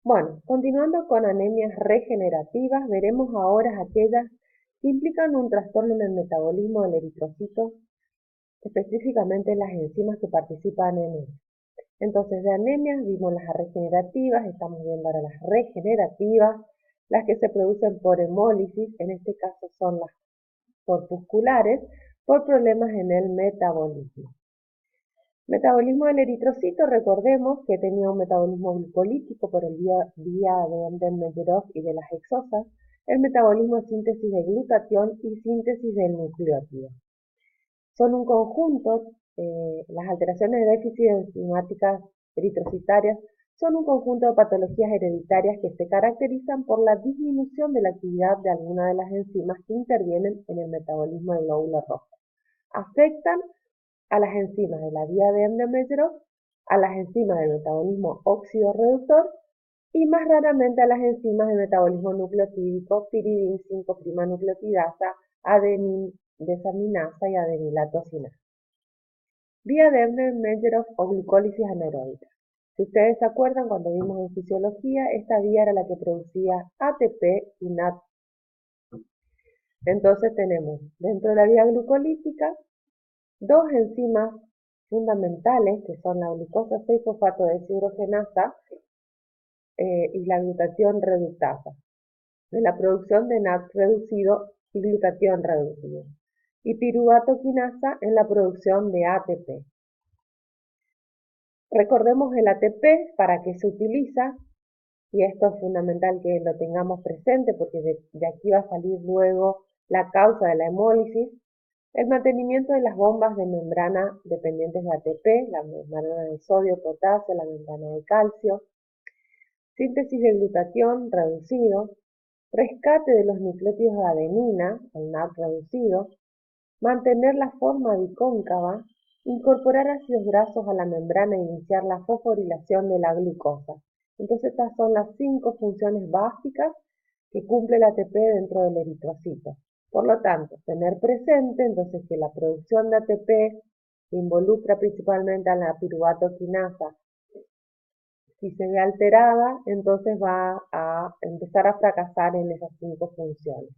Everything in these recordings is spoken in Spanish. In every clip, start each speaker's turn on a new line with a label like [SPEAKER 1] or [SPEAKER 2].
[SPEAKER 1] Bueno, continuando con anemias regenerativas, veremos ahora aquellas que implican un trastorno en el metabolismo del eritrocito, específicamente las enzimas que participan en él. Entonces, de anemias vimos las regenerativas, estamos viendo ahora las regenerativas, las que se producen por hemólisis, en este caso son las corpusculares, por problemas en el metabolismo. Metabolismo del eritrocito, recordemos que tenía un metabolismo glicolítico por el vía de Enden-Meyeroff y de las hexosas, el metabolismo de síntesis de glutatión y síntesis del nucleótido. Son un conjunto, las alteraciones de déficit enzimáticas eritrocitarias son un conjunto de patologías hereditarias que se caracterizan por la disminución de la actividad de alguna de las enzimas que intervienen en el metabolismo del glóbulo rojo. Afectan a las enzimas de la vía de Enden-Meyeroff, a las enzimas del metabolismo óxido-reductor y más raramente a las enzimas de metabolismo nucleotídico, piridin 5' nucleotidasa, adenin desaminasa y adenilatocinasa. Vía de Enden-Meyeroff o glucólisis anaeróbica. Si ustedes se acuerdan, cuando vimos en fisiología, esta vía era la que producía ATP y NAD. Entonces tenemos dentro de la vía glucolítica dos enzimas fundamentales, que son la glucosa 6-fosfato deshidrogenasa y la glutatión reductasa, de la producción de NAD reducido y glutatión reducido, y piruvato quinasa en la producción de ATP. Recordemos el ATP, para qué se utiliza, y esto es fundamental que lo tengamos presente porque de aquí va a salir luego la causa de la hemólisis. El mantenimiento de las bombas de membrana dependientes de ATP, la membrana de sodio, potasio, la membrana de calcio, síntesis de glutatión reducido, rescate de los nucleótidos de adenina, el NAD reducido, mantener la forma bicóncava, incorporar ácidos grasos a la membrana e iniciar la fosforilación de la glucosa. Entonces estas son las 5 funciones básicas que cumple el ATP dentro del eritrocito. Por lo tanto, tener presente entonces que la producción de ATP involucra principalmente a la piruvato quinasa. Si se ve alterada, entonces va a empezar a fracasar en esas 5 funciones.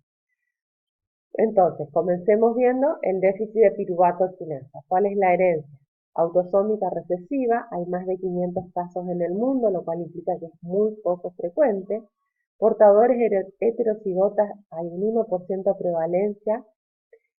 [SPEAKER 1] Entonces, comencemos viendo el déficit de piruvato quinasa. ¿Cuál es la herencia? Autosómica recesiva, hay más de 500 casos en el mundo, lo cual implica que es muy poco frecuente. Portadores heterocigotas, hay un 1% de prevalencia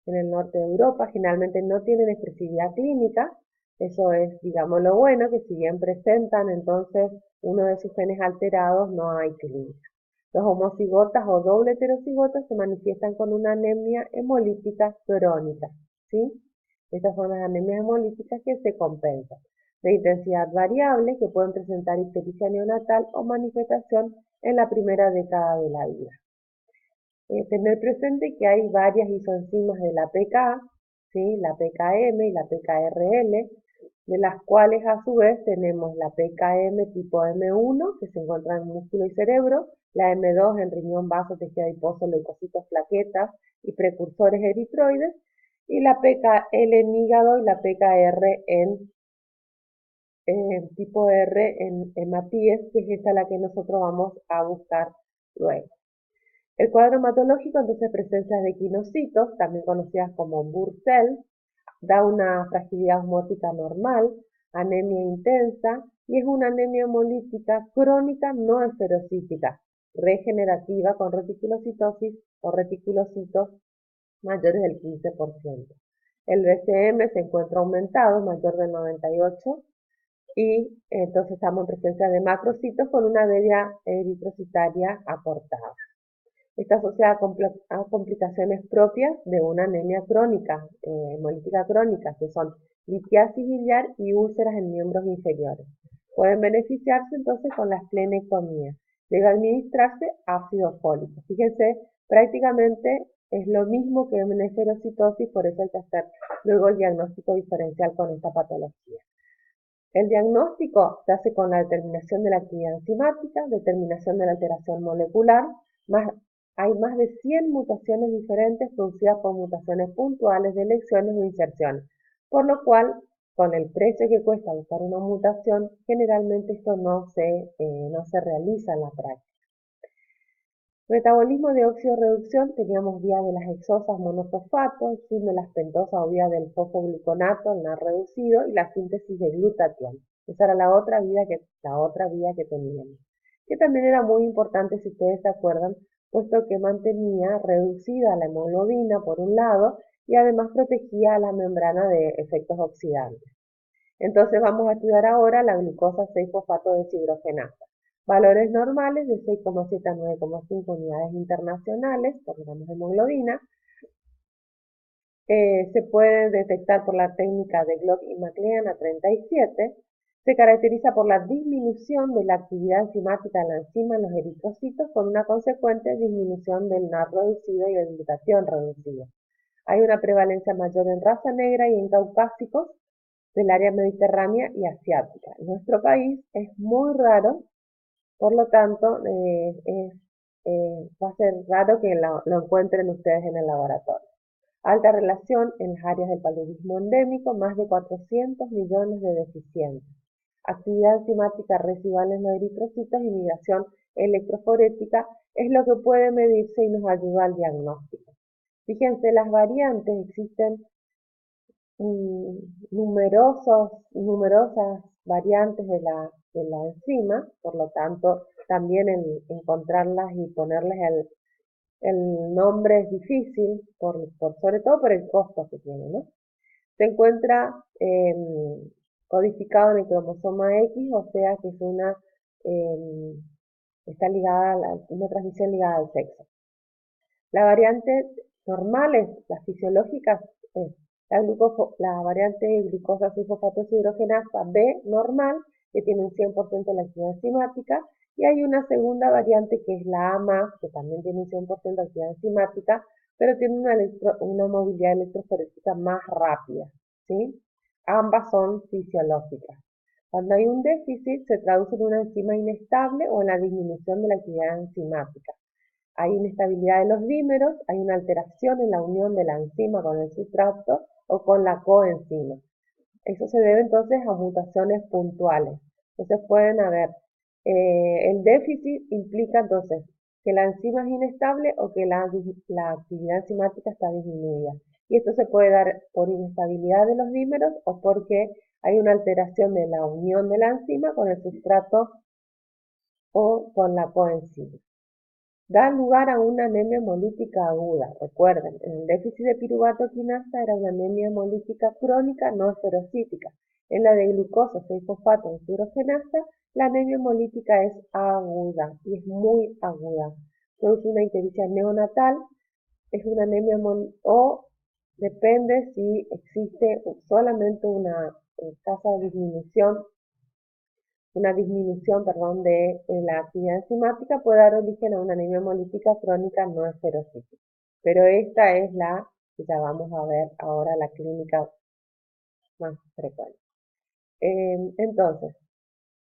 [SPEAKER 1] en el norte de Europa, generalmente no tienen expresividad clínica, eso es, digamos, lo bueno, que si bien presentan entonces uno de sus genes alterados, no hay clínica. Los homocigotas o doble heterocigotas se manifiestan con una anemia hemolítica crónica, ¿sí? Estas son las anemias hemolíticas que se compensan, de intensidad variable, que pueden presentar ictericia neonatal o manifestación en la primera década de la vida. Tener presente que hay varias isoenzimas de la PK, ¿sí? La PKM y la PKRL, de las cuales a su vez tenemos la PKM tipo M1, que se encuentra en músculo y cerebro, la M2 en riñón, vaso, tejido adiposo, leucocitos, plaquetas y precursores eritroides, y la PKL en hígado y la PKR en tipo R en hematíes, que es esta la que nosotros vamos a buscar luego. El cuadro hematológico, entonces, presencia de equinocitos, también conocidas como Burcell, da una fragilidad osmótica normal, anemia intensa, y es una anemia hemolítica crónica no esferocítica, regenerativa con reticulocitosis o reticulocitos mayores del 15%. El BCM se encuentra aumentado, mayor del 98%, y entonces estamos en presencia de macrocitos con una media eritrocitaria acortada. Está asociada a complicaciones propias de una anemia crónica, hemolítica crónica, que son litiasis biliar y úlceras en miembros inferiores. Pueden beneficiarse entonces con la esplenectomía. Debe administrarse ácido fólico. Fíjense, prácticamente es lo mismo que en esferocitosis, por eso hay que hacer luego el diagnóstico diferencial con esta patología. El diagnóstico se hace con la determinación de la actividad enzimática, determinación de la alteración molecular, hay más de 100 mutaciones diferentes producidas por mutaciones puntuales de elecciones o inserciones, por lo cual con el precio que cuesta buscar una mutación, generalmente esto no se realiza en la práctica. Metabolismo de óxido-reducción, teníamos vía de las hexosas monofosfato, fin de las pentosas o vía del fosfogluconato, el NAR reducido, y la síntesis de glutatión. Esa era la otra vía que teníamos, que también era muy importante si ustedes se acuerdan, puesto que mantenía reducida la hemoglobina por un lado y además protegía a la membrana de efectos oxidantes. Entonces vamos a estudiar ahora la glucosa 6-fosfato deshidrogenasa. Valores normales de 6,7 a 9,5 unidades internacionales por gramos de hemoglobina. Se puede detectar por la técnica de Glock y MacLean a 37. Se caracteriza por la disminución de la actividad enzimática de la enzima en los eritrocitos con una consecuente disminución del NAR reducido y de glutatión reducido. Hay una prevalencia mayor en raza negra y en caucásicos del área mediterránea y asiática. En nuestro país es muy raro, por lo tanto va a ser raro que lo encuentren ustedes en el laboratorio. Alta relación en las áreas del paludismo endémico, más de 400 millones de deficientes. Actividad enzimática residual en los eritrocitos y migración electroforética es lo que puede medirse y nos ayuda al diagnóstico. Fíjense, las variantes existen numerosas variantes de la enzima, por lo tanto también encontrarlas y ponerles el nombre es difícil, sobre todo por el costo que tiene, ¿no? Se encuentra codificado en el cromosoma X, o sea que es está ligada a una transmisión ligada al sexo. La variante normales, las fisiológicas, es la variante glucosa 6-fosfato deshidrogenasa B normal, que tiene un 100% de la actividad enzimática, y hay una segunda variante que es la A+, que también tiene un 100% de actividad enzimática, pero tiene una movilidad electroforética más rápida, ¿sí? Ambas son fisiológicas. Cuando hay un déficit, se traduce en una enzima inestable o en la disminución de la actividad enzimática. Hay inestabilidad de los dímeros, hay una alteración en la unión de la enzima con el sustrato o con la coenzima. Eso se debe entonces a mutaciones puntuales. Entonces pueden haber, el déficit implica entonces que la enzima es inestable o que la actividad enzimática está disminuida. Y esto se puede dar por inestabilidad de los dímeros o porque hay una alteración de la unión de la enzima con el sustrato o con la coenzima. Da lugar a una anemia hemolítica aguda. Recuerden, el déficit de piruvato quinasa era una anemia hemolítica crónica no esferocítica. En la de glucosa 6-fosfato deshidrogenasa, la anemia hemolítica es aguda y es muy aguda. Produce una ictericia neonatal, es una anemia o depende si existe solamente una escasa disminución de la actividad enzimática puede dar origen a una anemia hemolítica crónica no esferocítica. Pero esta es la que ya vamos a ver ahora, la clínica más frecuente. Entonces,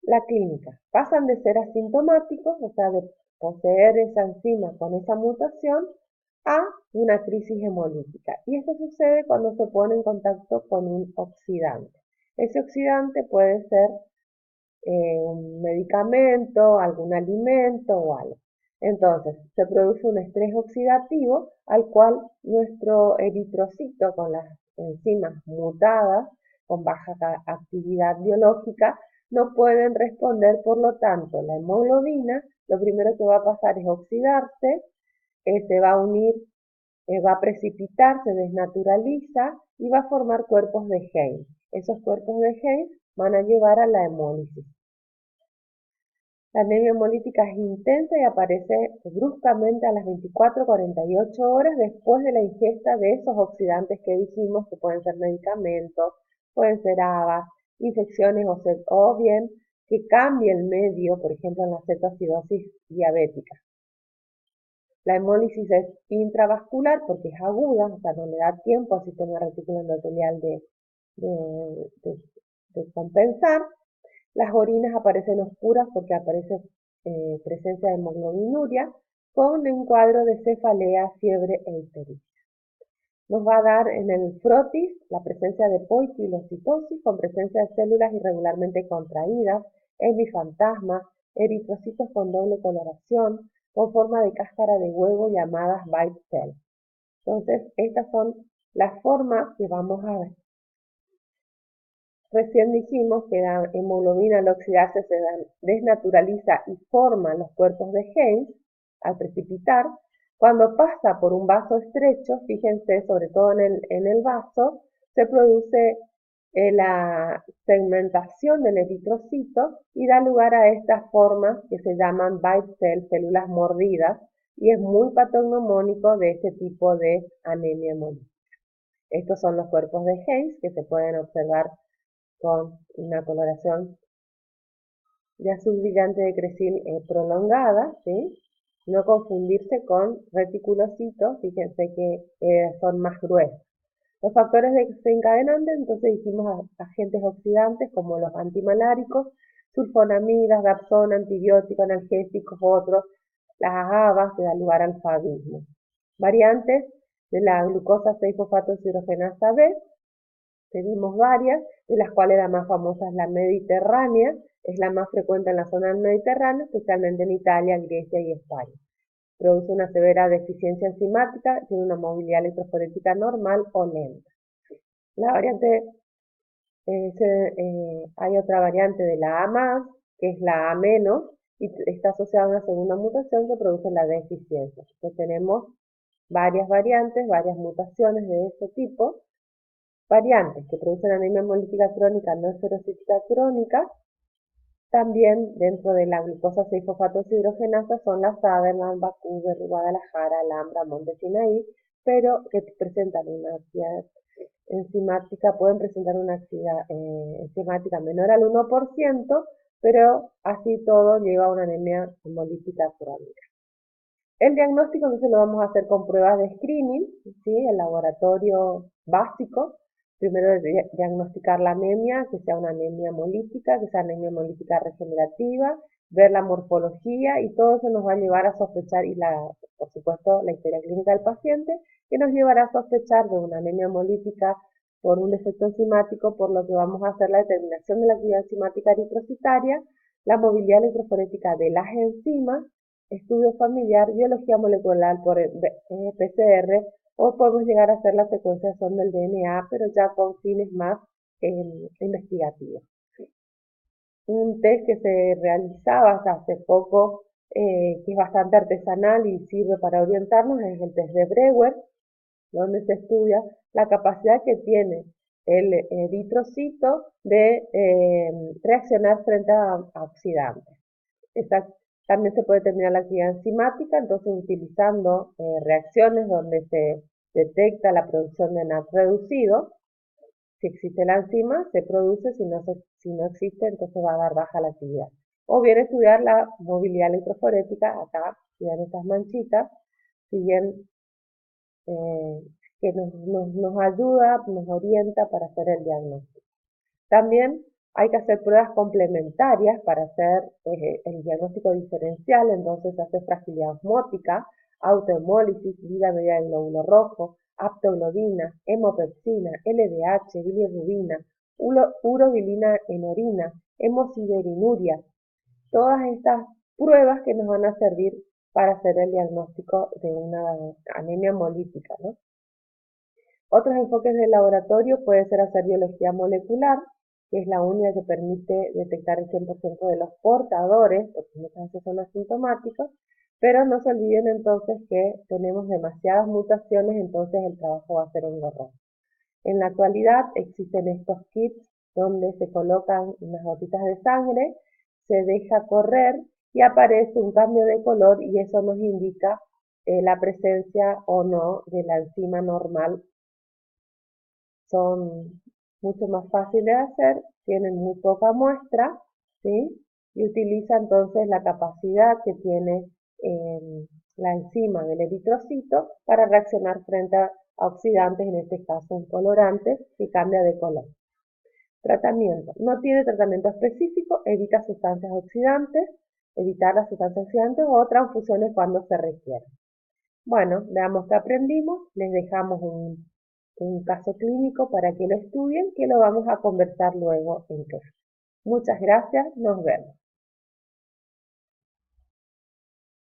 [SPEAKER 1] la clínica. Pasan de ser asintomáticos, o sea, de poseer esa enzima con esa mutación, a una crisis hemolítica. Y esto sucede cuando se pone en contacto con un oxidante. Ese oxidante puede ser un medicamento, algún alimento o algo. Entonces, se produce un estrés oxidativo al cual nuestro eritrocito con las enzimas mutadas, con baja actividad biológica, no pueden responder, por lo tanto, la hemoglobina, lo primero que va a pasar es oxidarse, se va a unir, va a precipitar, se desnaturaliza y va a formar cuerpos de Heinz. Esos cuerpos de Heinz van a llevar a la hemólisis. La anemia hemolítica es intensa y aparece bruscamente a las 24-48 horas después de la ingesta de esos oxidantes que dijimos, que pueden ser medicamentos, pueden ser habas, infecciones o bien que cambie el medio, por ejemplo en la cetoacidosis diabética. La hemólisis es intravascular porque es aguda, o sea, no le da tiempo al sistema reticular endotelial de compensar. Las orinas aparecen oscuras porque aparece presencia de hemoglobinuria con un cuadro de cefalea, fiebre e ictericia. nos va a dar en el frotis la presencia de poiquilocitosis con presencia de células irregularmente contraídas, hemifantasmas, eritrocitos con doble coloración, con forma de cáscara de huevo llamadas white cell. Entonces, estas son las formas que vamos a ver. Recién dijimos que la hemoglobina al oxidarse se desnaturaliza y forma los cuerpos de Heinz al precipitar. Cuando pasa por un vaso estrecho, fíjense, sobre todo en el vaso, se produce la segmentación del eritrocito y da lugar a estas formas que se llaman bite cell, células mordidas, y es muy patognomónico de este tipo de anemia hemolítica. Estos son los cuerpos de Heinz que se pueden observar con una coloración de azul brillante de cresil prolongada, ¿sí? No confundirse con reticulocitos, fíjense que son más gruesos. Los factores desencadenantes, entonces dijimos agentes oxidantes como los antimaláricos, sulfonamidas, dapsona, antibióticos, analgésicos, otros, las agavas que dan lugar al favismo. Variantes de la glucosa 6-fosfatodeshidrogenasa B, tenemos varias, de las cuales la más famosa es la mediterránea, es la más frecuente en la zona del Mediterráneo, especialmente en Italia, Grecia y España. Produce una severa deficiencia enzimática, tiene una movilidad electroforética normal o lenta. La variante, hay otra variante de la A+, que es la A-, y está asociada a una segunda mutación que produce la deficiencia. Entonces tenemos varias variantes, varias mutaciones de este tipo. Variantes que producen anemia hemolítica crónica no esferocítica crónica, también dentro de la glucosa 6-fosfatodeshidrogenasa son las Sutherland, Vancouver, Guadalajara, Alhambra, Monte Sinaí, pero que presentan una actividad enzimática, pueden presentar una actividad enzimática menor al 1%, pero así todo lleva a una anemia hemolítica crónica. El diagnóstico entonces lo vamos a hacer con pruebas de screening, ¿sí? El laboratorio básico. Primero diagnosticar la anemia, que sea una anemia hemolítica, que sea anemia hemolítica regenerativa, ver la morfología y todo eso nos va a llevar a sospechar, y por supuesto la historia clínica del paciente, que nos llevará a sospechar de una anemia hemolítica por un defecto enzimático, por lo que vamos a hacer la determinación de la actividad enzimática eritrocitaria, la movilidad electroforética de las enzimas, estudio familiar, biología molecular por PCR, o podemos llegar a hacer la secuenciación del DNA, pero ya con fines más investigativos. Un test que se realizaba hasta hace poco, que es bastante artesanal y sirve para orientarnos, es el test de Brewer, donde se estudia la capacidad que tiene el eritrocito de reaccionar frente a oxidantes. También se puede determinar la actividad enzimática, entonces utilizando reacciones donde se detecta la producción de NAT reducido. Si existe la enzima, se produce; si no existe, entonces va a dar baja la actividad. O bien estudiar la movilidad electroforética, acá vean estas manchitas, si bien que nos ayuda, nos orienta para hacer el diagnóstico. También hay que hacer pruebas complementarias para hacer el diagnóstico diferencial, entonces se hace fragilidad osmótica, autohemólisis, vida media del glóbulo rojo, aptoglobina, hemopepsina, LDH, bilirrubina, urobilina en orina, hemosideриnuria. Todas estas pruebas que nos van a servir para hacer el diagnóstico de una anemia hemolítica, ¿no? Otros enfoques del laboratorio puede ser hacer biología molecular, que es la única que permite detectar el 100% de los portadores, porque muchas veces son asintomáticos, pero no se olviden entonces que tenemos demasiadas mutaciones, entonces el trabajo va a ser engorroso. En la actualidad existen estos kits donde se colocan unas gotitas de sangre, se deja correr y aparece un cambio de color, y eso nos indica la presencia o no de la enzima normal. Son mucho más fáciles de hacer, tienen muy poca muestra, ¿sí? Y utiliza entonces la capacidad que tiene la enzima del eritrocito para reaccionar frente a oxidantes, en este caso un colorante, que cambia de color. Tratamiento. No tiene tratamiento específico, evita sustancias oxidantes, evitar las sustancias oxidantes o transfusiones cuando se requiera. Bueno, veamos qué aprendimos. Les dejamos un un caso clínico para que lo estudien, que lo vamos a conversar luego en clase. Muchas gracias, nos vemos.